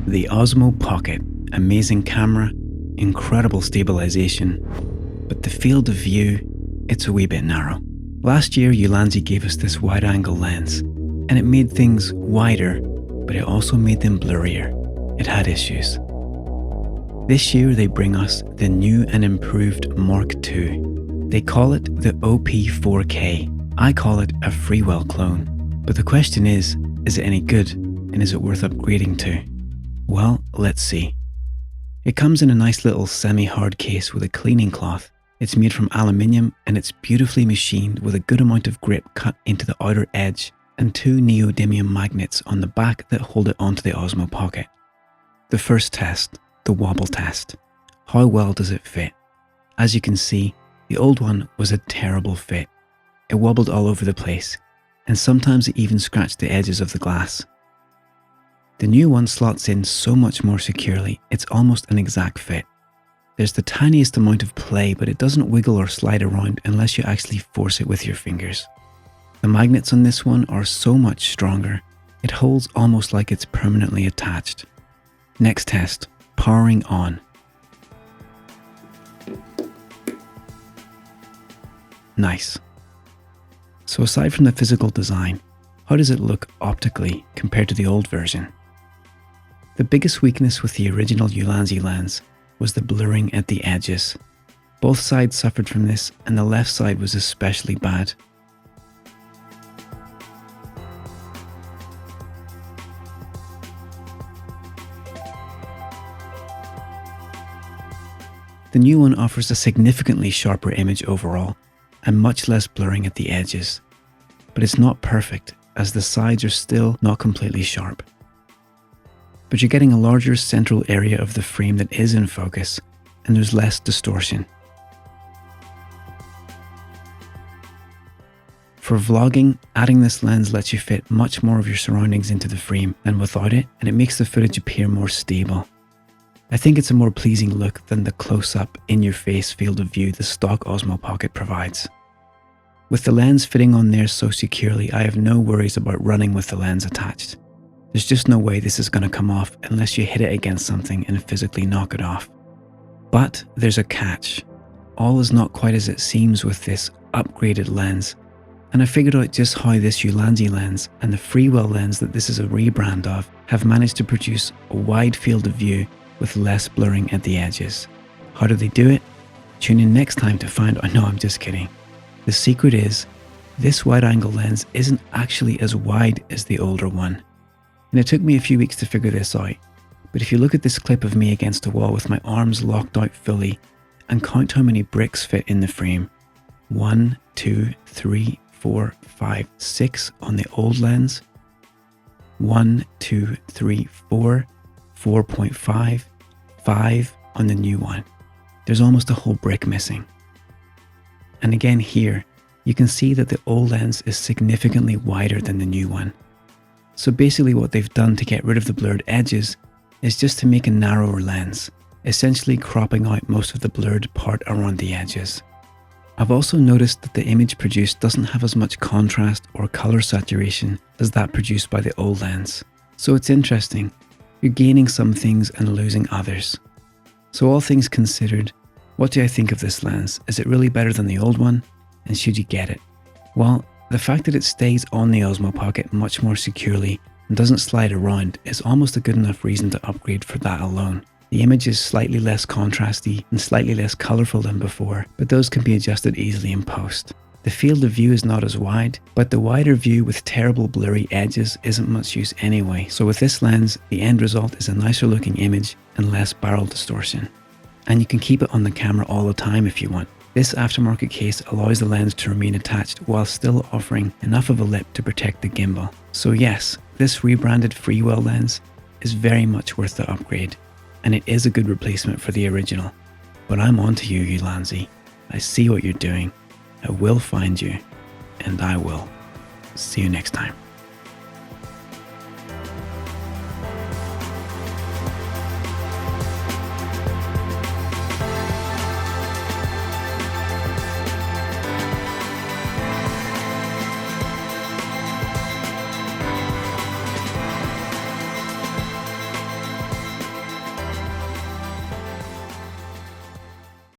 The Osmo Pocket, amazing camera, incredible stabilization, but the field of view, it's a wee bit narrow. Last year, Ulanzi gave us this wide-angle lens, and it made things wider, but it also made them blurrier. It had issues. This year, they bring us the new and improved Mark II. They call it the OP4K. I call it a Freewell clone. But the question is it any good, and is it worth upgrading to? Well, let's see. It comes in a nice little semi-hard case with a cleaning cloth. It's made from aluminium and it's beautifully machined with a good amount of grip cut into the outer edge and 2 neodymium magnets on the back that hold it onto the Osmo Pocket. The first test, the wobble test. How well does it fit? As you can see, the old one was a terrible fit. It wobbled all over the place, and sometimes it even scratched the edges of the glass. The new one slots in so much more securely, it's almost an exact fit. There's the tiniest amount of play, but it doesn't wiggle or slide around unless you actually force it with your fingers. The magnets on this one are so much stronger, it holds almost like it's permanently attached. Next test, powering on. Nice. So aside from the physical design, how does it look optically compared to the old version? The biggest weakness with the original Ulanzi lens was the blurring at the edges. Both sides suffered from this, and the left side was especially bad. The new one offers a significantly sharper image overall, and much less blurring at the edges. But it's not perfect, as the sides are still not completely sharp. But you're getting a larger central area of the frame that is in focus, and there's less distortion. For vlogging, adding this lens lets you fit much more of your surroundings into the frame than without it, and it makes the footage appear more stable. I think it's a more pleasing look than the close-up, in-your-face field of view the stock Osmo Pocket provides. With the lens fitting on there so securely, I have no worries about running with the lens attached. There's just no way this is going to come off unless you hit it against something and physically knock it off. But there's a catch. All is not quite as it seems with this upgraded lens, and I figured out just how this Ulanzi lens and the Freewell lens that this is a rebrand of have managed to produce a wide field of view with less blurring at the edges. How do they do it? Tune in next time to find out. No, I'm just kidding. The secret is, this wide-angle lens isn't actually as wide as the older one. And it took me a few weeks to figure this out. But if you look at this clip of me against a wall with my arms locked out fully and count how many bricks fit in the frame. 1, 2, 3, 4, 5, 6 on the old lens. 1, 2, 3, 4, 4.5, 5 on the new one. There's almost a whole brick missing. And again here, you can see that the old lens is significantly wider than the new one. So basically what they've done to get rid of the blurred edges is just to make a narrower lens, essentially cropping out most of the blurred part around the edges. I've also noticed that the image produced doesn't have as much contrast or color saturation as that produced by the old lens. So it's interesting, you're gaining some things and losing others. So all things considered, what do I think of this lens? Is it really better than the old one? And should you get it? Well, the fact that it stays on the Osmo Pocket much more securely and doesn't slide around is almost a good enough reason to upgrade for that alone. The image is slightly less contrasty and slightly less colourful than before, but those can be adjusted easily in post. The field of view is not as wide, but the wider view with terrible blurry edges isn't much use anyway, so with this lens, the end result is a nicer looking image and less barrel distortion. And you can keep it on the camera all the time if you want. This aftermarket case allows the lens to remain attached while still offering enough of a lip to protect the gimbal. So yes, this rebranded Freewell lens is very much worth the upgrade, and it is a good replacement for the original. But I'm on to you, Ulanzi. I see what you're doing. I will find you, and I will. See you next time.